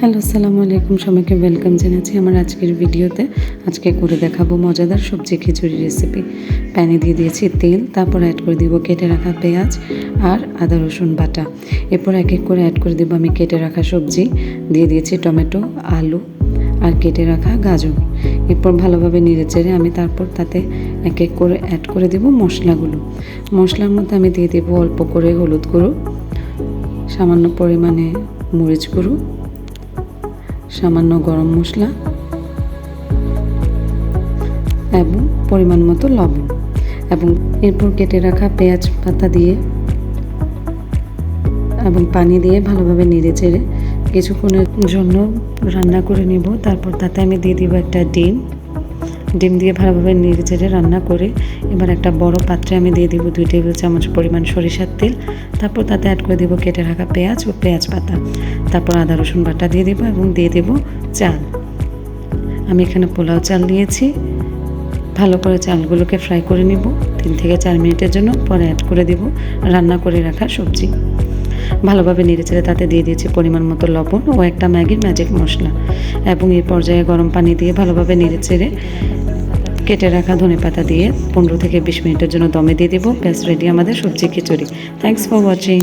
Hello, আসসালামু আলাইকুম। সবাইকে ওয়েলকাম জানাচ্ছি আমার আজকের ভিডিওতে। আজকে করে দেখাবো মজাদার সবজি খিচুড়ি রেসিপি। প্যানে দিয়ে দিয়েছি তেল, তারপর অ্যাড করে দিব কেটে রাখা পেঁয়াজ আর আদা রসুন বাটা। এরপর এক এক করে অ্যাড করে দেবো আমি কেটে রাখা সবজি। দিয়ে দিয়েছি টমেটো, আলু আর কেটে রাখা গাজর। এরপর ভালোভাবে নেড়েচেড়ে আমি তারপর তাতে এক এক করে অ্যাড করে দেবো মশলাগুলো। মশলার মধ্যে আমি দিয়ে দেবো অল্প করে হলুদ গুঁড়ো, সামান্য পরিমাণে মরিচ গুঁড়ো, সামান্য গরম মশলা এবং পরিমাণ মতো লবণ। এবং এরপর কেটে রাখা পেঁয়াজ পাতা দিয়ে এবং পানি দিয়ে ভালোভাবে নেড়েচেড়ে কিছুক্ষণের জন্য রান্না করে নেব। তারপর তাতে আমি দিয়ে দিব একটা ডিম দিয়ে ভালোভাবে নেড়েচেড়ে রান্না করে এবার একটা বড় পাত্রে আমি দিয়ে দিব 2 টেবিল চামচ পরিমাণ সরিষার তেল। তারপর তাতে অ্যাড করে দেবো কেটে রাখা পেঁয়াজ ও পেঁয়াজ পাতা। তারপর আদা রসুন বাটা দিয়ে দেবো এবং দিয়ে দেবো চাল। আমি এখানে পোলাও চাল নিয়েছি। ভালো করে চালগুলোকে ফ্রাই করে নেব 3 থেকে 4 মিনিটের জন্য। পরে অ্যাড করে দেব রান্না করে রাখা সবজি। ভালোভাবে নেড়েচেড়ে তাতে দিয়ে দিয়েছি পরিমাণ মতো লবণ ও একটা ম্যাগির ম্যাজিক মশলা। এবং এই পর্যায়ে গরম পানি দিয়ে ভালোভাবে নেড়েচেড়ে কেটে রাখা ধনেপাতা দিয়ে 15 থেকে 20 মিনিটের জন্য দমে দিয়ে দেবো। ব্যাস রেডি আমাদের সবজি খিচুড়ি। Thanks for watching.